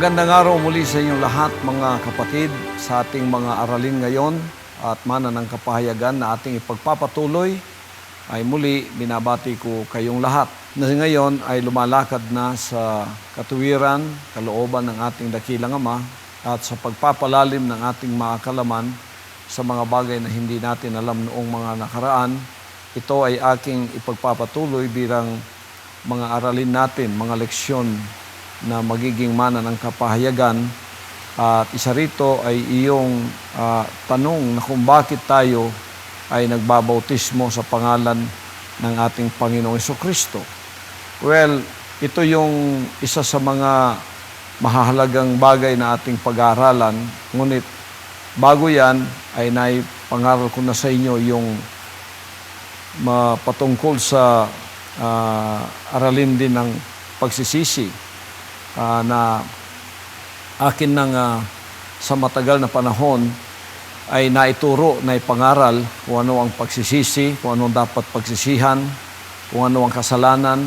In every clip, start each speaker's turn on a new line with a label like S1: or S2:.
S1: Magandang araw muli sa inyong lahat mga kapatid sa ating mga aralin ngayon at mana ng kapahayagan na ating ipagpapatuloy ay muli binabati ko kayong lahat na ngayon ay lumalakad na sa katuwiran, kalooban ng ating dakilang Ama at sa pagpapalalim ng ating mga kalaman sa mga bagay na hindi natin alam noong mga nakaraan. Ito ay aking ipagpapatuloy bilang mga aralin natin, mga leksyon na magiging mana ng kapahayagan. At isa rito ay iyong tanong na kung bakit tayo ay nagbabautismo sa pangalan ng ating Panginoong Jesucristo. Well, ito yung isa sa mga mahahalagang bagay na ating pag-aaralan. Ngunit bago yan ay naipangaral ko na sa inyo yung patungkol sa aralin din ng pagsisisi. Na akin nang sa matagal na panahon ay naituro, naipangaral kung ano ang pagsisisi, kung ano dapat pagsisihan, kung ano ang kasalanan,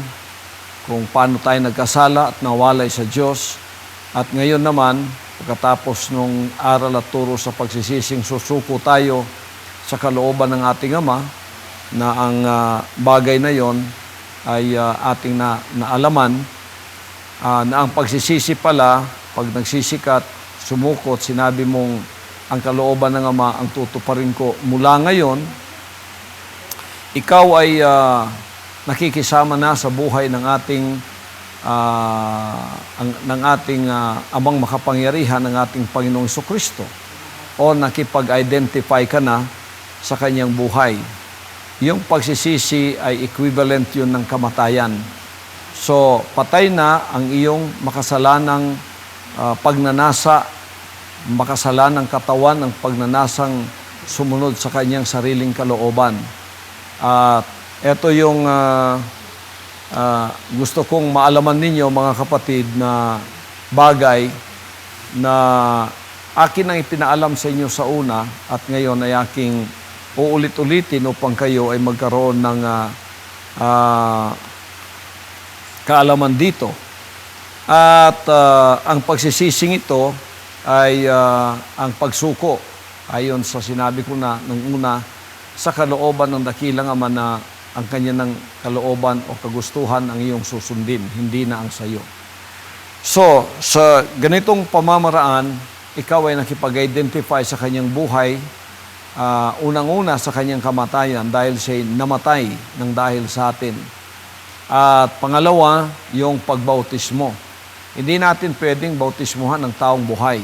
S1: kung paano tayo nagkasala at nawalay sa Diyos. At ngayon naman, pagkatapos nung aral at turo sa pagsisising, susuko tayo sa kalooban ng ating Ama na ang bagay na yon ay ating naalaman. Na ang pagsisisi pala, pag nagsisikat, sumukot, sinabi mong ang kalooban ng Ama ang tutuparin ko mula ngayon, ikaw ay nakikisama na sa buhay ng ating Amang makapangyarihan, ng ating Panginoong Jesucristo, o nakipag-identify ka na sa kanyang buhay. Yung pagsisisi ay equivalent yun ng kamatayan. So, patay na ang iyong makasalanang pagnanasa, makasalanang katawan, ang pagnanasang sumunod sa kanyang sariling kalooban. At ito yung gusto kong maalaman ninyo mga kapatid na bagay na akin ang ipinaalam sa inyo sa una at ngayon ay aking uulit-ulitin upang kayo ay magkaroon ng kaalaman dito. At ang pagsisising ito ay ang pagsuko ayon sa sinabi ko na nung una sa kalooban ng dakilang Ama na ang kanya ng kalooban o kagustuhan ang iyong susundin, hindi na ang sayo. So, sa ganitong pamamaraan, ikaw ay nakipag-identify sa kanyang buhay, unang-una sa kanyang kamatayan dahil siya namatay ng dahil sa atin. At pangalawa, yung pagbautismo. Hindi natin pwedeng bautismuhan ng taong buhay.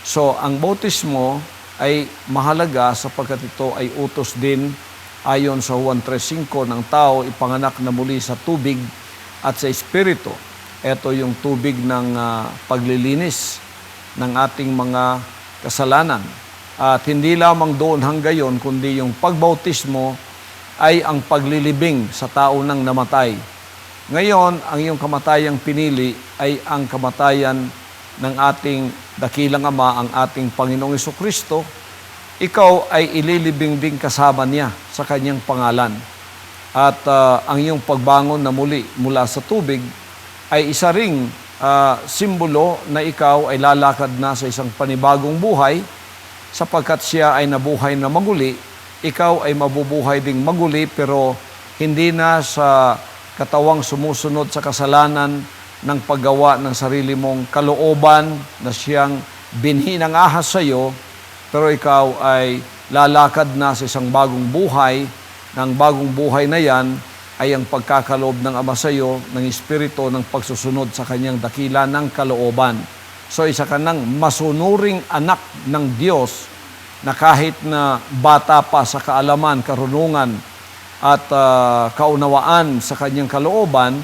S1: So, ang bautismo ay mahalaga sapagkat ito ay utos din ayon sa Juan 3:5 ng tao ipanganak na muli sa tubig at sa Espiritu. Ito yung tubig ng paglilinis ng ating mga kasalanan. At hindi lamang doon hanggayon, kundi yung pagbautismo ay ang paglilibing sa tao nang namatay. Ngayon, ang iyong kamatayang pinili ay ang kamatayan ng ating dakilang Ama, ang ating Panginoong Jesucristo. Ikaw ay ililibing din kasama niya sa kanyang pangalan. At ang iyong pagbangon na muli mula sa tubig ay isa ring simbolo na ikaw ay lalakad na sa isang panibagong buhay sapagkat siya ay nabuhay na maguli. Ikaw ay mabubuhay ding maguli pero hindi na sa katawang sumusunod sa kasalanan ng paggawa ng sarili mong kalooban na siyang binhi ng ahas sa iyo, pero ikaw ay lalakad na sa isang bagong buhay. Ng bagong buhay na yan ay ang pagkakaloob ng Ama sa iyo, ng Espiritu, ng pagsusunod sa kanyang dakila ng kalooban. So isa ka ng masunuring anak ng Diyos na kahit na bata pa sa kaalaman, karunungan at kaunawaan sa kanyang kalooban,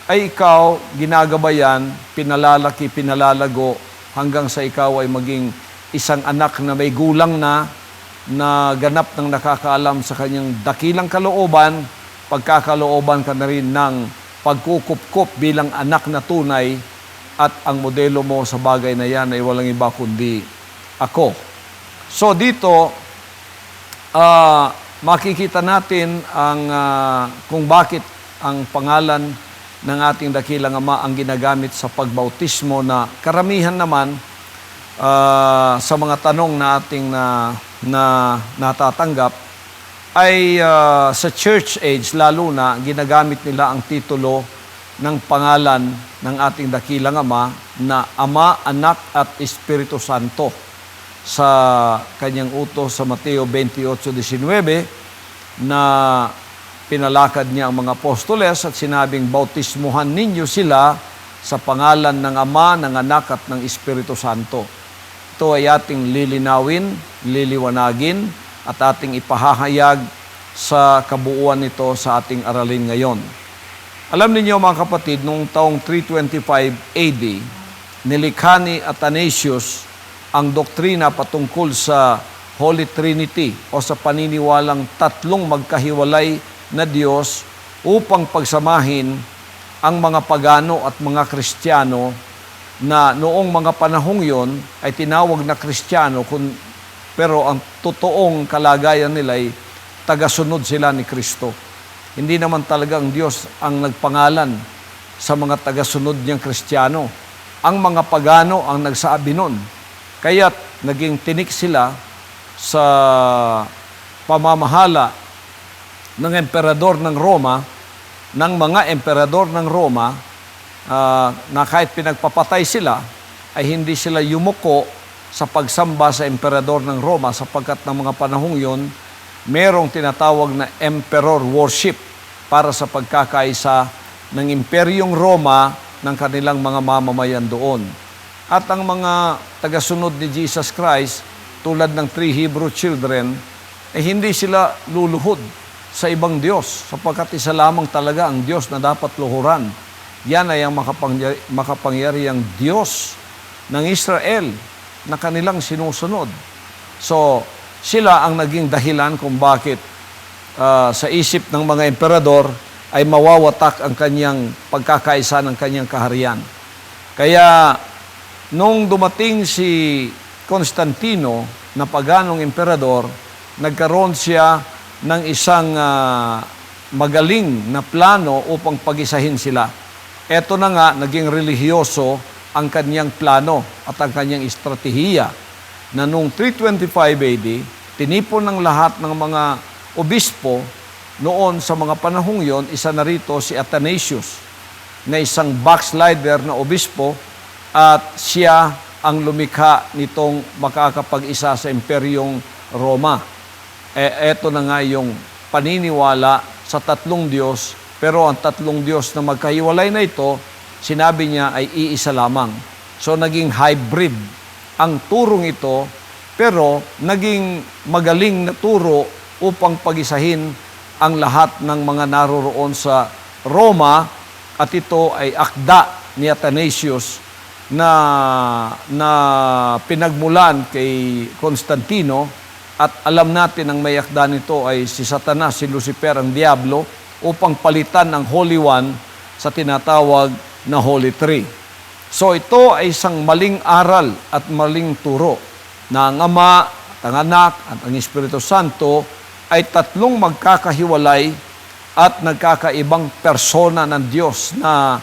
S1: ay ikaw ginagabayan, pinalalaki, pinalalago hanggang sa ikaw ay maging isang anak na may gulang na ganap ng nakakaalam sa kanyang dakilang kalooban, pagkakalooban ka na rin ng pagkukupkup bilang anak na tunay at ang modelo mo sa bagay na yan ay walang iba kundi ako. So dito, makikita natin ang kung bakit ang pangalan ng ating dakilang Ama ang ginagamit sa pagbautismo na karamihan naman sa mga tanong na ating na natatanggap ay sa church age lalo na ginagamit nila ang titulo ng pangalan ng ating dakilang Ama na Ama, Anak at Espiritu Santo sa kanyang utos sa Mateo 28:19 na pinalakad niya ang mga apostoles at sinabing bautismuhan ninyo sila sa pangalan ng Ama, ng Anak at ng Espiritu Santo. Ito ay ating lilinawin, liliwanagin at ating ipahahayag sa kabuuan nito sa ating aralin ngayon. Alam niyo mga kapatid, noong taong 325 AD, nilikha ni Athanasius ang doktrina patungkol sa Holy Trinity o sa paniniwalang tatlong magkahiwalay na Diyos upang pagsamahin ang mga pagano at mga Kristiyano na noong mga panahong yon ay tinawag na Kristiyano pero ang totoong kalagayan nila ay tagasunod sila ni Kristo. Hindi naman talaga ang Diyos ang nagpangalan sa mga tagasunod niyang Kristiyano. Ang mga pagano ang nagsabi nun. Kaya't naging tinik sila sa pamamahala ng emperador ng Roma, ng mga emperador ng Roma, na kahit pinagpapatay sila, ay hindi sila yumuko sa pagsamba sa emperador ng Roma sapagkat ng mga panahong yon, merong tinatawag na emperor worship para sa pagkakaisa ng Imperyong Roma ng kanilang mga mamamayan doon. At ang mga tagasunod ni Jesus Christ, tulad ng 3 Hebrew children, ay hindi sila luluhod sa ibang Diyos sapagkat isa lamang talaga ang Diyos na dapat luhuran. Yan ay ang makapangyarihang Diyos ng Israel na kanilang sinusunod. So, sila ang naging dahilan kung bakit sa isip ng mga emperador ay mawawatak ang kanyang pagkakaisa ng kanyang kaharian. Kaya, nung dumating si Constantino na paganong emperador, nagkaroon siya ng isang magaling na plano upang pagisahin sila. Eto na nga, naging relihiyoso ang kanyang plano at ang kanyang estratehiya na noong 325 AD, tinipon ng lahat ng mga obispo noon sa mga panahong yon, isa na rito si Athanasius na isang backslider na obispo at siya ang lumikha nitong makakapag-isa sa Imperyong Roma. Eto na nga yung paniniwala sa tatlong Diyos, pero ang tatlong Diyos na magkahiwalay na ito, sinabi niya ay iisa lamang. So naging hybrid ang turong ito, pero naging magaling na turo upang pagisahin ang lahat ng mga naroroon sa Roma, at ito ay akda ni Athanasius na pinagmulan kay Constantino, at alam natin ang may akda nito ay si Satanas, si Lucifer, ang Diablo, upang palitan ang Holy One sa tinatawag na Holy Three. So ito ay isang maling aral at maling turo na ang Ama, at ang Anak, at ang Espiritu Santo ay tatlong magkakahiwalay at nagkakaibang persona ng Diyos na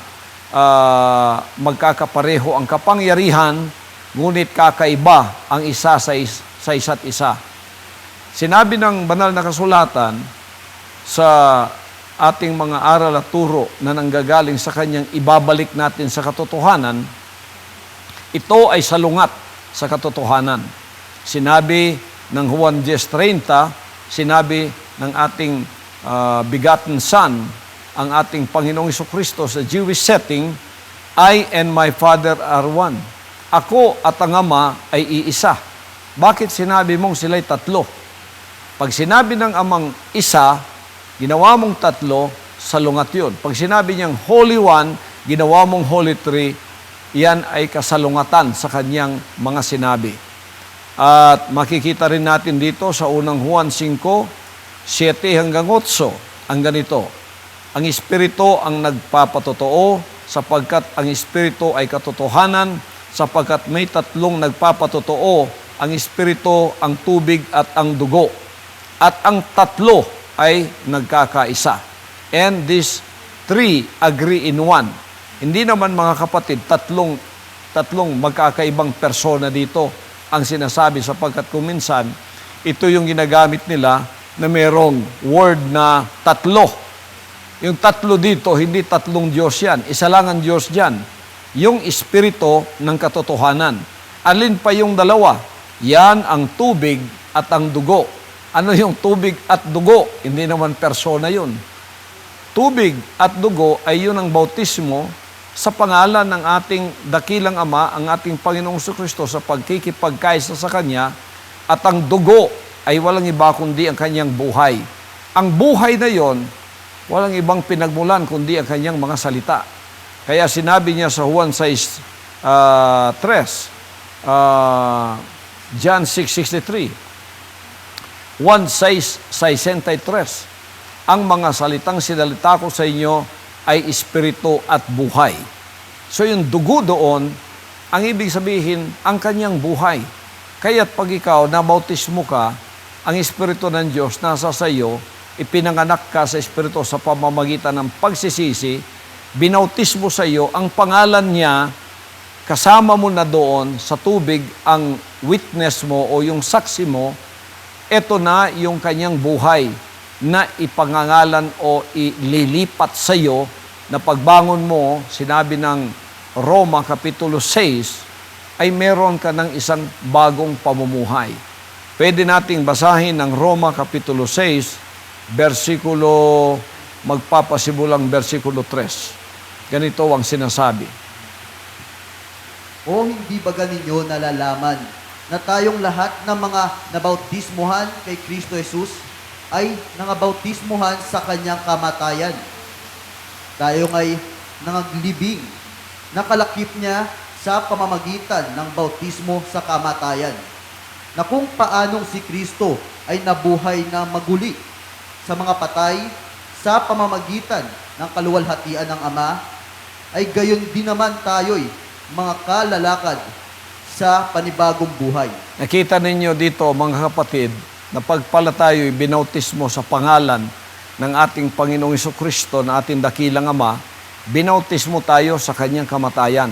S1: magkakapareho ang kapangyarihan, ngunit kakaiba ang isa sa isa't isa. Sinabi ng banal na kasulatan sa ating mga aral at turo na nanggagaling sa kanyang ibabalik natin sa katotohanan, ito ay salungat sa katotohanan. Sinabi ng Juan 10:30, sinabi ng ating begotten Son, ang ating Panginoong Jesucristo sa Jewish setting, I and my Father are one. Ako at ang Ama ay iisa. Bakit sinabi mong sila'y tatlo? Pag sinabi ng Amang isa, ginawa mong tatlo, salungat yun. Pag sinabi niyang Holy One, ginawa mong Holy Three, yan ay kasalungatan sa kanyang mga sinabi. At makikita rin natin dito sa unang Juan 5:7-8, ang ganito. Ang Espiritu ang nagpapatotoo, sapagkat ang Espiritu ay katotohanan, sapagkat may tatlong nagpapatotoo, ang Espiritu, ang tubig at ang dugo. At ang tatlo ay nagkakaisa. And this three agree in one. Hindi naman mga kapatid, tatlong magkakaibang persona dito ang sinasabi sapagkat kung minsan, ito yung ginagamit nila na merong word na tatlo. Yung tatlo dito, hindi tatlong Diyos yan. Isa lang ang Diyos dyan. Yung Espiritu ng katotohanan. Alin pa yung dalawa? Yan ang tubig at ang dugo. Ano yung tubig at dugo? Hindi naman persona yun. Tubig at dugo ay yun ang bautismo sa pangalan ng ating dakilang Ama, ang ating Panginoong Kristo sa pagkikipagkaisa sa Kanya, at ang dugo ay walang iba kundi ang Kanyang buhay. Ang buhay na yon, walang ibang pinagmulan kundi ang Kanyang mga salita. Kaya sinabi niya sa Juan 6:3, John 6:63, Juan 6:63, ang mga salitang sinalita ko sa inyo ay espiritu at buhay. So yung dugo doon, ang ibig sabihin, ang kanyang buhay. Kaya't pag ikaw nabautismo ka, ang espiritu ng Diyos nasa sa iyo, ipinanganak ka sa espiritu sa pamamagitan ng pagsisisi, binautismo sa iyo, ang pangalan niya, kasama mo na doon sa tubig ang witness mo o yung saksi mo, eto na yung kanyang buhay na ipangangalan o ililipat sa iyo na pagbangon mo, sinabi ng Roma Kapitulo 6, ay meron ka ng isang bagong pamumuhay. Pwede nating basahin ng Roma Kapitulo 6, magpapasimulang versikulo 3. Ganito ang sinasabi.
S2: O hindi ba ninyo nalalaman na tayong lahat ng mga nabautismuhan kay Kristo Jesus ay nangabautismuhan sa kanyang kamatayan? Tayo ay nangaglibing, nakalakip niya sa pamamagitan ng bautismo sa kamatayan, na kung paanong si Kristo ay nabuhay na maguli sa mga patay sa pamamagitan ng kaluwalhatian ng Ama, ay gayon din naman tayo'y mga kalalakad sa panibagong buhay.
S1: Nakita ninyo dito, mga kapatid, na pagpala tayo'y binautismo sa pangalan ng ating Panginoong Jesucristo na ating dakilang Ama, binautismo tayo sa kanyang kamatayan.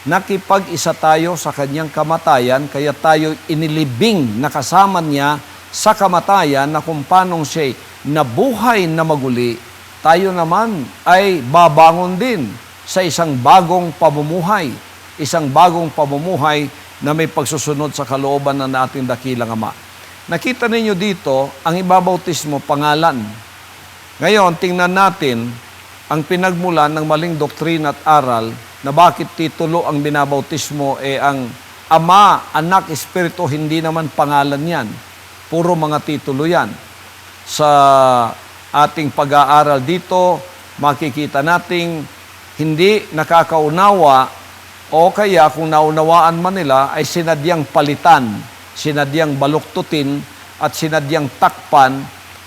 S1: Nakipag-isa tayo sa kanyang kamatayan, kaya tayo inilibing na kasama niya sa kamatayan na kung paanong siya nabuhay na maguli, tayo naman ay babangon din sa isang bagong pamumuhay. Isang bagong pamumuhay na may pagsusunod sa kalooban ng ating dakilang Ama. Nakita ninyo dito, ang ibabautismo, pangalan. Ngayon, tingnan natin ang pinagmulan ng maling doktrina at aral na bakit titulo ang binabautismo ang Ama, Anak, Espiritu, hindi naman pangalan yan. Puro mga titulo yan. Sa ating pag-aaral dito, makikita nating hindi nakakaunawa o kaya kung naunawaan man nila ay sinadyang palitan, sinadyang baluktutin at sinadyang takpan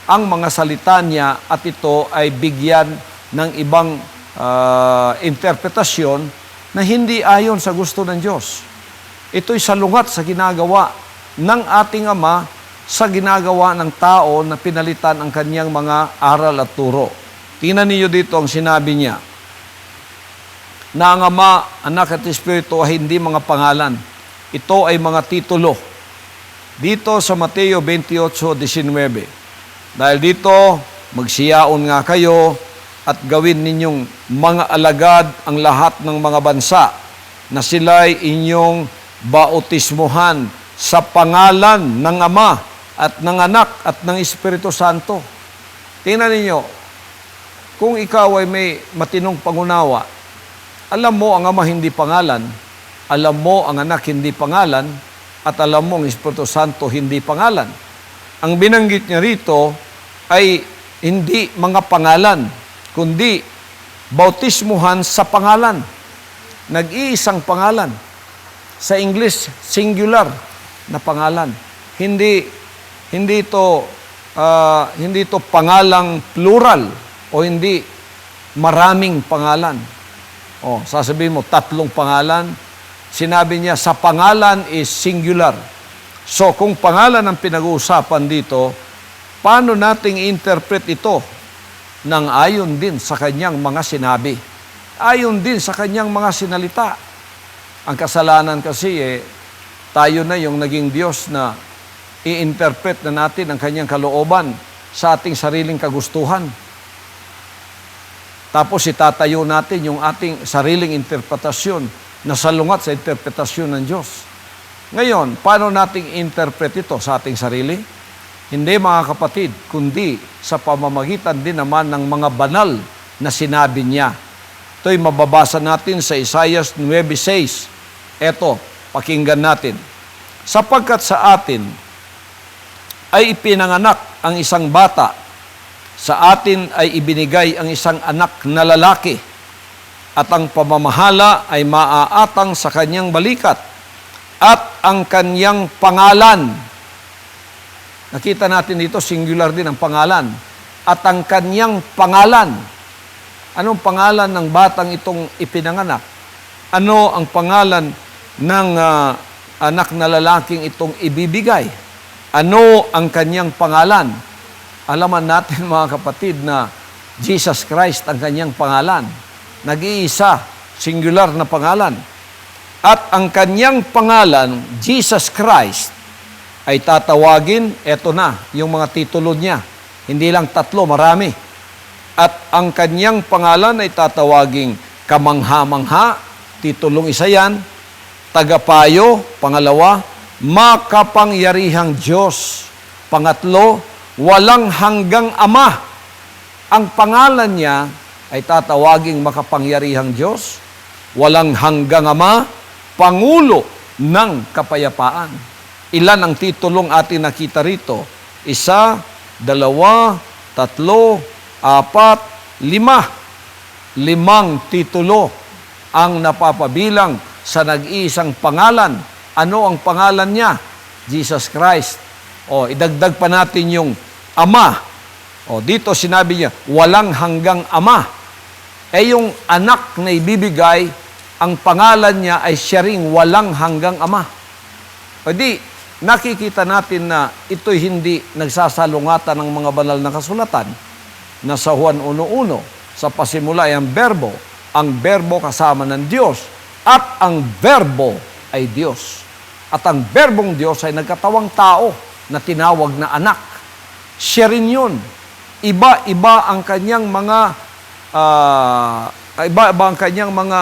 S1: ang mga salita niya at ito ay bigyan ng ibang interpretasyon na hindi ayon sa gusto ng Diyos. Ito'y salungat sa ginagawa ng ating Ama sa ginagawa ng tao na pinalitan ang kanyang mga aral at turo. Tingnan niyo dito ang sinabi niya, na ang Ama, Anak at Espiritu ay hindi mga pangalan. Ito ay mga titulo. Dito sa Mateo 28:19. Dahil dito, magsiyaon nga kayo at gawin ninyong mga alagad ang lahat ng mga bansa na sila'y inyong bautismuhan sa pangalan ng Ama at ng Anak at ng Espiritu Santo. Tingnan ninyo, kung ikaw ay may matinong pangunawa, alam mo ang Ama hindi pangalan, alam mo ang Anak hindi pangalan, at alam mo ang Espiritu Santo hindi pangalan. Ang binanggit niya rito ay hindi mga pangalan, kundi bautismuhan sa pangalan. Nag-iisang pangalan. Sa English, singular na pangalan. Hindi ito pangalang plural o hindi maraming pangalan. O, sasabihin mo, 3 pangalan. Sinabi niya, sa pangalan is singular. So, kung pangalan ang pinag-uusapan dito, paano nating interpret ito? ng ayon din sa kanyang mga sinabi. Ayon din sa kanyang mga sinalita. Ang kasalanan kasi tayo na yung naging Diyos na i-interpret na natin ang kanyang kalooban sa ating sariling kagustuhan. Tapos itatayo natin yung ating sariling interpretasyon na salungat sa interpretasyon ng Diyos. Ngayon, paano nating interpret ito sa ating sarili? Hindi mga kapatid, kundi sa pamamagitan din naman ng mga banal na sinabi niya. Ito'y mababasa natin sa Isaiah 9:6. Eto, pakinggan natin. Sapagkat sa atin ay ipinanganak ang isang bata, sa atin ay ibinigay ang isang anak na lalaki, at ang pamamahala ay maaatang sa kanyang balikat, at ang kanyang pangalan. Nakita natin dito, singular din ang pangalan. At ang kanyang pangalan. Anong pangalan ng batang itong ipinanganak? Ano ang pangalan ng anak na lalaking itong ibibigay? Ano ang kanyang pangalan? Alaman natin mga kapatid na Jesus Christ ang kanyang pangalan. Nag-iisa, singular na pangalan. At ang kanyang pangalan, Jesus Christ, ay tatawagin, eto na, yung mga titulo niya. Hindi lang 3, marami. At ang kanyang pangalan ay tatawaging kamangha-mangha, titulong isa yan, tagapayo, pangalawa, makapangyarihang Diyos, pangatlo, walang hanggang Ama. Ang pangalan niya ay tatawaging makapangyarihang Diyos, walang hanggang Ama, Pangulo ng Kapayapaan. Ilan ang titulong atin nakita rito? 1, 2, 3, 4, 5. 5 titulo ang napapabilang sa nag-iisang pangalan. Ano ang pangalan niya? Jesus Christ. Idagdag pa natin yung Ama. Dito sinabi niya, walang hanggang Ama. Yung anak na ibibigay, ang pangalan niya ay siya ring walang hanggang Ama. Nakikita natin na ito'y hindi nagsasalungatan ng mga banal na kasulatan na sa Juan 1:1, sa pasimula ay ang berbo kasama ng Diyos, at ang berbo ay Diyos. At ang berbong Diyos ay nagkatawang tao na tinawag na anak. Siya rin yun. Iba-iba ang kanyang mga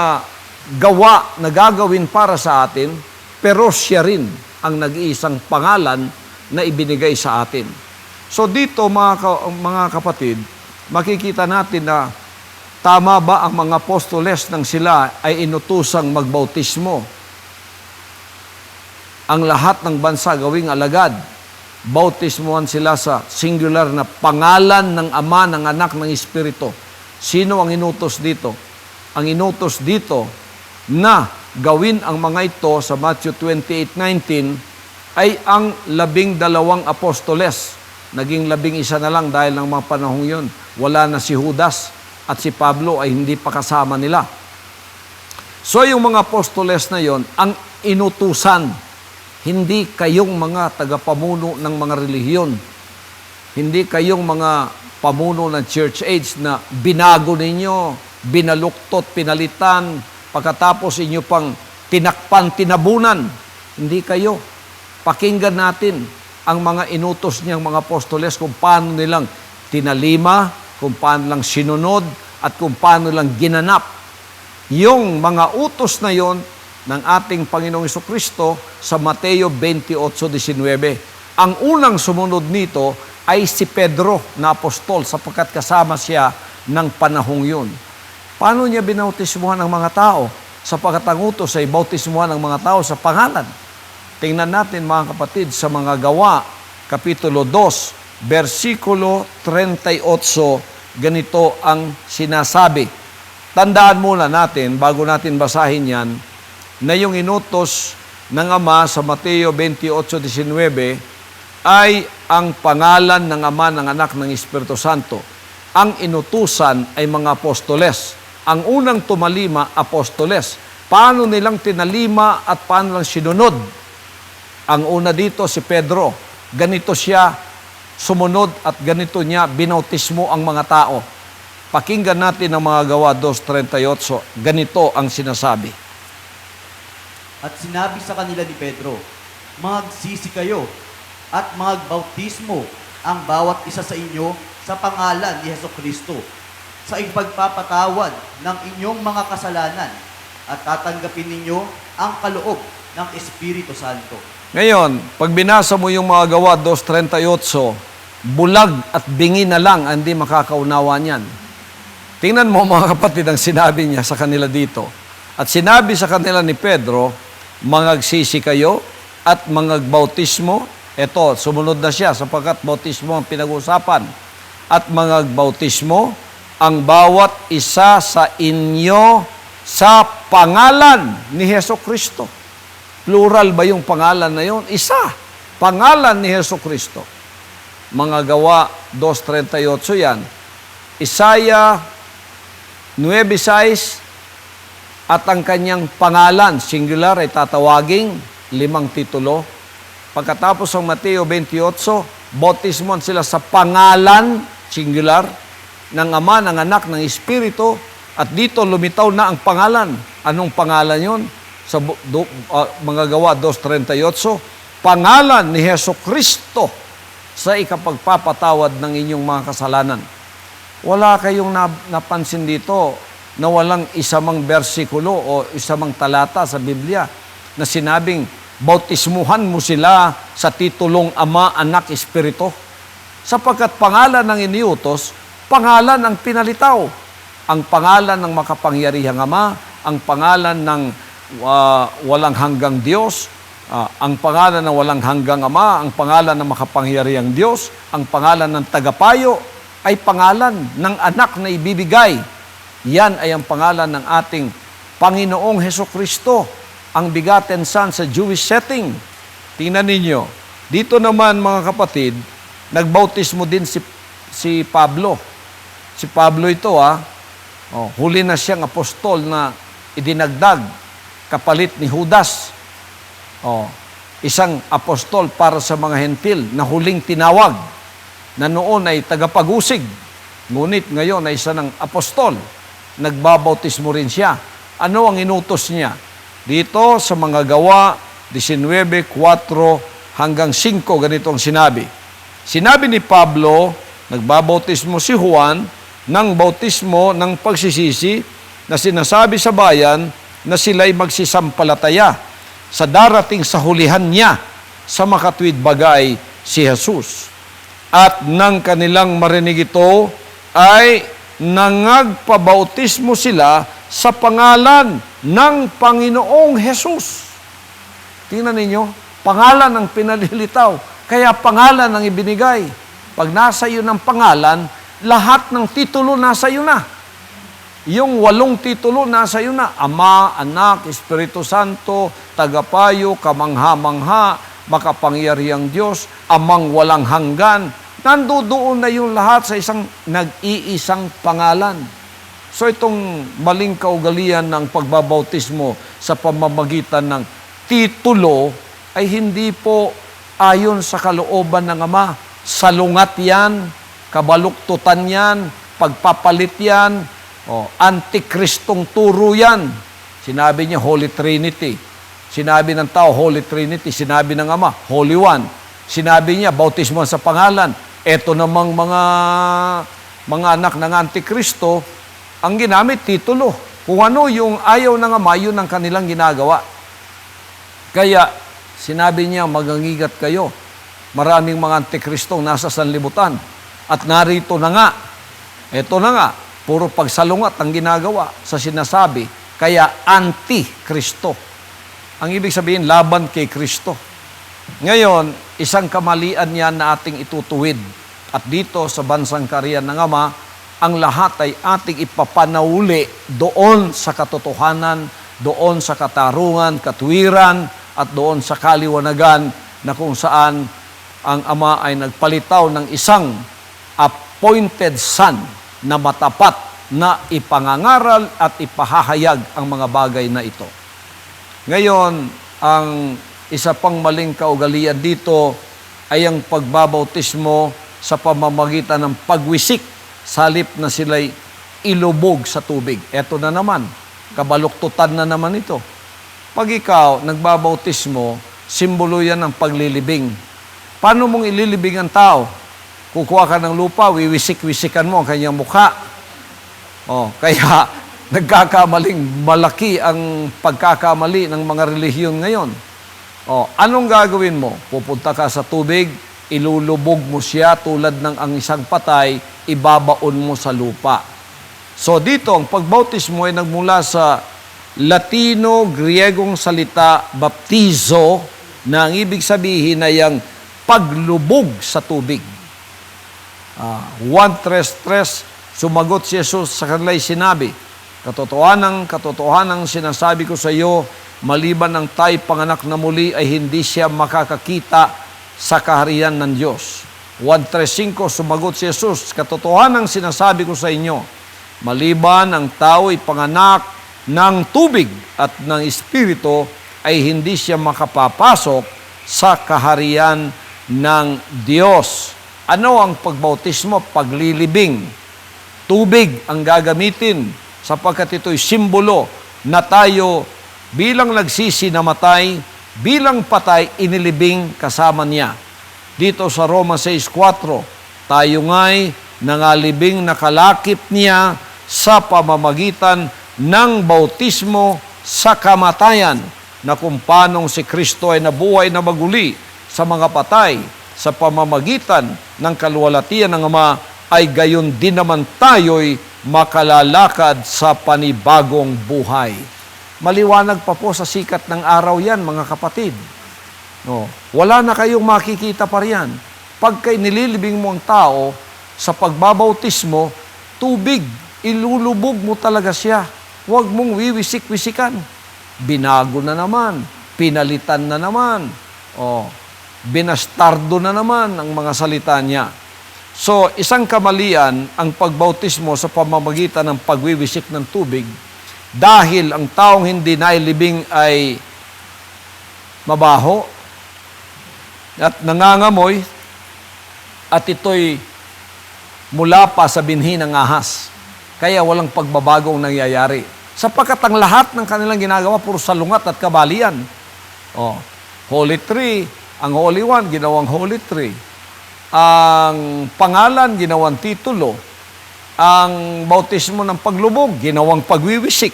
S1: gawa na gagawin para sa atin, pero siya rin ang nag-iisang pangalan na ibinigay sa atin. So dito mga kapatid, makikita natin na tama ba ang mga apostoles nang sila ay inutusang magbautismo? Ang lahat ng bansa gawing alagad, bautismuhan sila sa singular na pangalan ng Ama, ng Anak, ng Espiritu. Sino ang inutos dito? Ang inutos dito na gawin ang mga ito sa Matthew 28:19 ay ang 12 apostoles. Naging 11 na lang dahil ng mga panahong yun. Wala na si Judas at si Pablo ay hindi pa kasama nila. So yung mga apostoles na yon ang inutusan, hindi kayong mga tagapamuno ng mga relihiyon. Hindi kayong mga pamuno ng church age na binago ninyo, binaluktot, pinalitan, pagkatapos inyo pang tinakpan, tinabunan. Hindi kayo. Pakinggan natin ang mga inutos niyang mga apostoles kung paano nilang tinalima, kung paano lang sinunod, at kung paano lang ginanap yung mga utos na yon ng ating Panginoong Jesucristo sa Mateo 28:19. Ang unang sumunod nito ay si Pedro na apostol sapagkat kasama siya ng panahong yun. Paano niya binautismuhan ang mga tao? Sapagkat ang utos ay bautismuhan ang mga tao sa pangalan. Tingnan natin mga kapatid sa mga Gawa, Kapitulo 2, versikulo 38, ganito ang sinasabi. Tandaan muna natin, bago natin basahin yan, na yung inutos ng Ama sa Mateo 28:19 ay ang pangalan ng Ama, ng Anak, ng Espiritu Santo. Ang inutusan ay mga apostoles. Ang unang tumalima, apostoles. Paano nilang tinalima at paano lang sinunod? Ang una dito si Pedro. Ganito siya sumunod at ganito niya binautismo ang mga tao. Pakinggan natin ang mga Gawa 2:38. Ganito ang sinasabi.
S2: At sinabi sa kanila ni Pedro, magsisi kayo at magbautismo ang bawat isa sa inyo sa pangalan ni Hesukristo sa ipagpapatawad ng inyong mga kasalanan at tatanggapin ninyo ang kaloob ng Espiritu Santo.
S1: Ngayon, pag binasa mo yung mga Gawa 2:38, bulag at bingi na lang ang hindi makakaunawa niyan. Tingnan mo mga kapatid ang sinabi niya sa kanila dito. At sinabi sa kanila ni Pedro, mangagsisi kayo at mangagbautismo. Ito, sumunod na siya sapagkat bautismo ang pinag-usapan. At mangagbautismo ang bawat isa sa inyo sa pangalan ni Hesukristo. Plural ba yung pangalan na yun? Isa. Pangalan ni Hesukristo. Mga Gawa 2:38 yan. Isaiah 9:6 at ang kanyang pangalan, singular, ay tatawaging 5 titulo. Pagkatapos ng Mateo 28, bautismon sila sa pangalan, singular, ng Ama, ng Anak, ng Espiritu. At dito lumitaw na ang pangalan. Anong pangalan yon? Sa mga Gawa 2:38, pangalan ni Hesukristo sa ikapagpapatawad ng inyong mga kasalanan. Wala kayong napansin dito na walang isamang bersikulo o isamang talata sa Biblia na sinabing, bautismuhan mo sila sa titulong Ama, Anak, Espiritu. Sapagkat pangalan ng iniutos, pangalan ang pinalitaw. Ang pangalan ng makapangyarihang Ama, ang pangalan ng walang hanggang Diyos, ang pangalan ng walang hanggang Ama, ang pangalan ng makapangyarihang Diyos, ang pangalan ng tagapayo, ay pangalan ng anak na ibibigay. Yan ay ang pangalan ng ating Panginoong Hesukristo, ang begotten Son sa Jewish setting. Tingnan ninyo. Dito naman mga kapatid, nagbautismo din si Pablo. Si Pablo ito huli na siyang apostol na idinagdag kapalit ni Judas. Isang apostol para sa mga hentil na huling tinawag na noon ay tagapag-usig. Ngunit ngayon ay isa ng apostol. Nagbabautismo rin siya. Ano ang inutos niya? Dito sa mga Gawa 19:4 hanggang 5, ganito ang sinabi. Sinabi ni Pablo, nagbabautismo si Juan ng bautismo ng pagsisisi na sinasabi sa bayan na sila'y magsisampalataya sa darating sa hulihan niya sa makatwid bagay si Jesus. At nang kanilang marinig ito, ay nangagpabautismo sila sa pangalan ng Panginoong Jesus. Tingnan ninyo, pangalan ang pinalilitaw, kaya pangalan ang ibinigay. Pag nasa iyo ng pangalan, lahat ng titulo nasa iyo na. Yung 8 titulo nasa iyo na. Ama, Anak, Espiritu Santo, Tagapayo, Kamangha-mangha, Makapangyarihang Diyos, Amang walang hanggan. Nandoon na yung lahat sa isang nag-iisang pangalan. So itong maling kaugalian ng pagbabautismo sa pamamagitan ng titulo ay hindi po ayon sa kalooban ng Ama. Salungat yan, kabaluktutan yan, pagpapalit yan, antikristong turo yan. Sinabi niya Holy Trinity. Sinabi ng tao Holy Trinity. Sinabi ng Ama Holy One. Sinabi niya bautismo sa pangalan. Ito namang mga anak ng Antikristo, ang ginamit, titulo. Kung ano yung ayaw ng Ama, yun ang kanilang ginagawa. Kaya, sinabi niya, magangigat kayo. Maraming mga Antikristong nasa sanlibutan. At narito na nga, ito na nga, puro pagsalungat ang ginagawa sa sinasabi. Kaya, Antikristo. Ang ibig sabihin, laban kay Kristo. Ngayon, isang kamalian yan na ating itutuwid. At dito sa bansang kaharian ng Ama, ang lahat ay ating ipapanauli doon sa katotohanan, doon sa katarungan, katwiran, at doon sa kaliwanagan na kung saan ang Ama ay nagpalitaw ng isang appointed Son na matapat na ipangangaral at ipahahayag ang mga bagay na ito. Ngayon, ang isa pang maling kaugalian dito ay ang pagbabautismo sa pamamagitan ng pagwisik sa halip na sila'y ilubog sa tubig. Eto na naman, kabaluktutan na naman ito. Pag ikaw nagbabautismo, simbolo yan ng paglilibing. Paano mong ililibing ang tao? Kukuha ka ng lupa, wiwisik-wisikan mo ang kanyang mukha. Kaya nagkakamaling malaki ang pagkakamali ng mga relihiyon ngayon. Anong gagawin mo? Pupunta ka sa tubig, ilulubog mo siya tulad ng ang isang patay, ibabaon mo sa lupa. So dito, ang pagbautismo ay nagmula sa Latino-Griegong salita baptizo na ang ibig sabihin ay ang paglubog sa tubig. 1:3:3, sumagot si Jesus sa kanila'y sinabi, Katotohanan sinasabi ko sa iyo, maliban ng tayo panganak na muli ay hindi siya makakakita sa kaharian ng Diyos. 1:3:5, sumagot si Jesus, Katotohanan sinasabi ko sa inyo, maliban ang tao ay panganak ng tubig at ng Espiritu, ay hindi siya makapapasok sa kaharian ng Diyos. Ano ang pagbautismo? Paglilibing. Tubig ang gagamitin sapagkat ito'y simbolo na tayo bilang nagsisi namatay, bilang patay, inilibing kasama niya. Dito sa Roma 6:4, tayo nga'y nangalibing nakalakip niya sa pamamagitan ng bautismo sa kamatayan, na kung paanong si Kristo ay nabuhay na maguli sa mga patay sa pamamagitan ng kaluwalhatian ng Ama, ay gayon din naman tayo'y makalalakad sa panibagong buhay. Maliwanag pa po sa sikat ng araw yan, mga kapatid. Wala na kayong makikita pa riyan. Pagka nililibing mo ang tao sa pagbabautismo, tubig, ilulubog mo talaga siya. Huwag mong wiwisik-wisikan. Binago na naman, pinalitan na naman, binastardo na naman ang mga salita niya. So, isang kamalian ang pagbautismo sa pamamagitan ng pagwiwisik ng tubig dahil ang taong hindi nailibing ay mabaho at nangangamoy at ito'y mula pa sa binhi ng ahas. Kaya walang pagbabagong nangyayari. Sapagkat ang lahat ng kanilang ginagawa, puro salungat at kabalian. Holy Tree, ang Holy One, ginawang Holy Tree. Ang pangalan, ginawang titulo. Ang bautismo ng paglubog, ginawang pagwiwisik.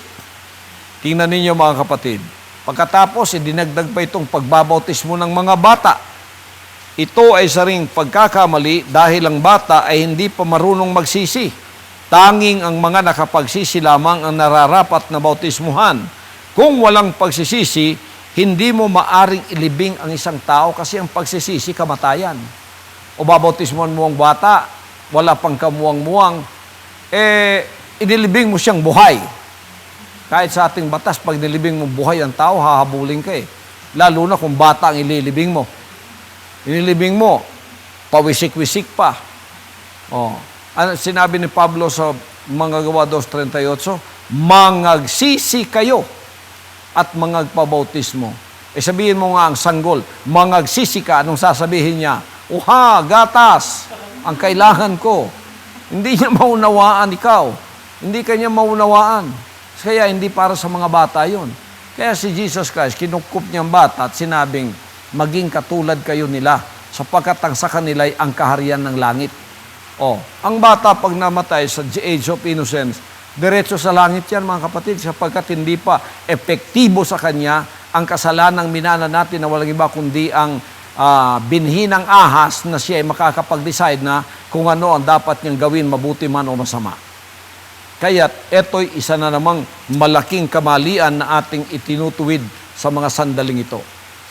S1: Tingnan ninyo mga kapatid. Pagkatapos, dinagdag pa itong pagbabautismo ng mga bata. Ito ay saring pagkakamali dahil ang bata ay hindi pa marunong magsisi. Tanging ang mga nakapagsisi lamang ang nararapat na bautismuhan. Kung walang pagsisisi, hindi mo maaring ilibing ang isang tao kasi ang pagsisisi, kamatayan. O babautismuhan mo ang bata, wala pang kamuwang-muwang, inilibing mo siyang buhay. Kahit sa ating batas, pag nilibing mo buhay ang tao, hahabulin ka . Lalo na kung bata ang ililibing mo. Inilibing mo, pawisik-wisik pa. Sinabi ni Pablo sa mga Gawa 2:38, mangagsisi kayo at mangagpabautismo. Sabihin mo nga ang sanggol, mangagsisi ka, anong sasabihin niya? Gatas, ang kailangan ko. Hindi niya maunawaan ikaw. Hindi kanya maunawaan. Kaya hindi para sa mga bata yon. Kaya si Jesus Christ, kinukup niyang bata at sinabing, maging katulad kayo nila, sapagkat ang sa kanila ay ang kaharian ng langit. Ang bata pag namatay sa age of innocence, diretso sa langit yan mga kapatid, sapagkat hindi pa epektibo sa kanya ang kasalanang minana natin na walang iba kundi ang binhi ng ahas na siya ay makakapag-decide na kung ano ang dapat niyang gawin, mabuti man o masama. Kaya ito'y isa na namang malaking kamalian na ating itinutuwid sa mga sandaling ito.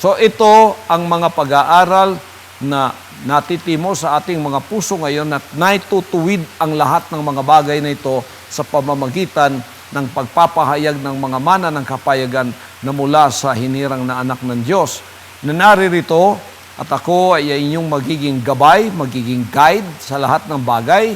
S1: So ito ang mga pag-aaral na natitimo sa ating mga puso ngayon at naitutuwid ang lahat ng mga bagay na ito sa pamamagitan ng pagpapahayag ng mga mana ng kapayagan na mula sa hinirang na anak ng Diyos. Na naririto at ako ay inyong magiging gabay, magiging guide sa lahat ng bagay.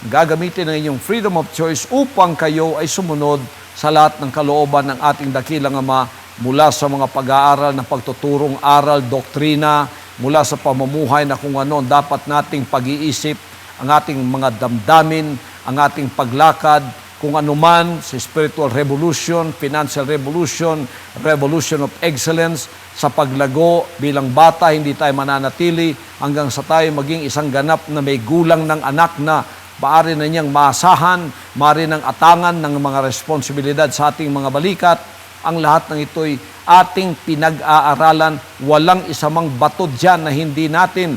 S1: Gagamitin ang inyong freedom of choice upang kayo ay sumunod sa lahat ng kalooban ng ating dakilang Ama mula sa mga pag-aaral ng pagtuturong aral, doktrina, mula sa pamumuhay na kung ano dapat nating pag-iisip, ang ating mga damdamin, ang ating paglakad, kung anuman sa spiritual revolution, financial revolution, revolution of excellence, sa paglago bilang bata, hindi tayo mananatili hanggang sa tayo maging isang ganap na may gulang ng anak na maaari na niyang maasahan, maaari ng atangan ng mga responsibilidad sa ating mga balikat. Ang lahat ng ito'y ating pinag-aaralan. Walang isamang bato dyan na hindi natin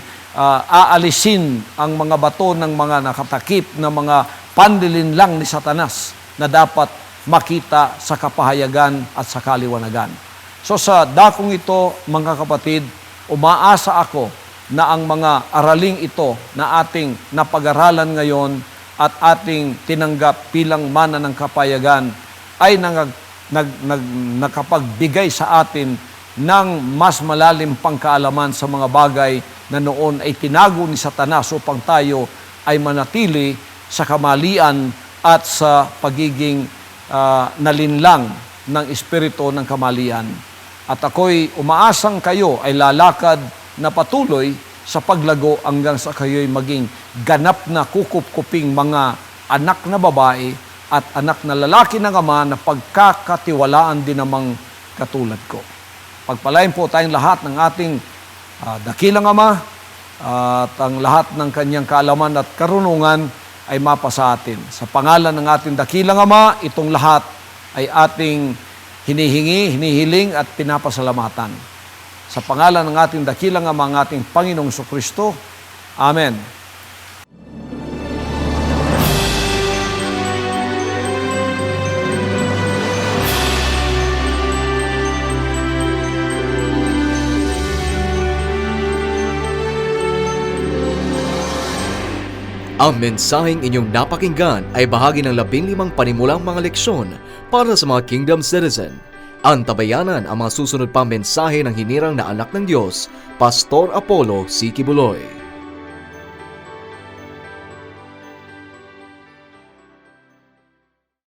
S1: aalisin ang mga bato ng mga nakatakip na mga panlilinlang ni Satanas na dapat makita sa kapahayagan at sa kaliwanagan. So sa dakong ito, mga kapatid, umaasa ako na ang mga araling ito na ating napag-aralan ngayon at ating tinanggap bilang mana ng kapayagan ay nakapagbigay sa atin ng mas malalim pang kaalaman sa mga bagay na noon ay tinago ni Satanas upang tayo ay manatili sa kamalian at sa pagiging nalinlang ng espiritu ng kamalian. At ako'y umaasang kayo ay lalakad na patuloy sa paglago hanggang sa kayo'y maging ganap na kukup-kuping mga anak na babae at anak na lalaki ng Ama na pagkakatiwalaan din namang katulad ko. Pagpalain po tayong lahat ng ating dakilang Ama at ang lahat ng kanyang kaalaman at karunungan ay mapasa atin. Sa pangalan ng ating dakilang Ama, itong lahat ay ating hinihingi, hinihiling at pinapasalamatan. Sa pangalan ng ating dakilang Ama, ang ating Panginoong Jesucristo. Amen.
S3: Ang mensaheng inyong napakinggan ay bahagi ng 15 panimulang mga leksyon para sa mga Kingdom Citizen. Antabayanan ang mga susunod pang mensahe ng hinirang na anak ng Diyos, Pastor Apollo C. Kibuloy.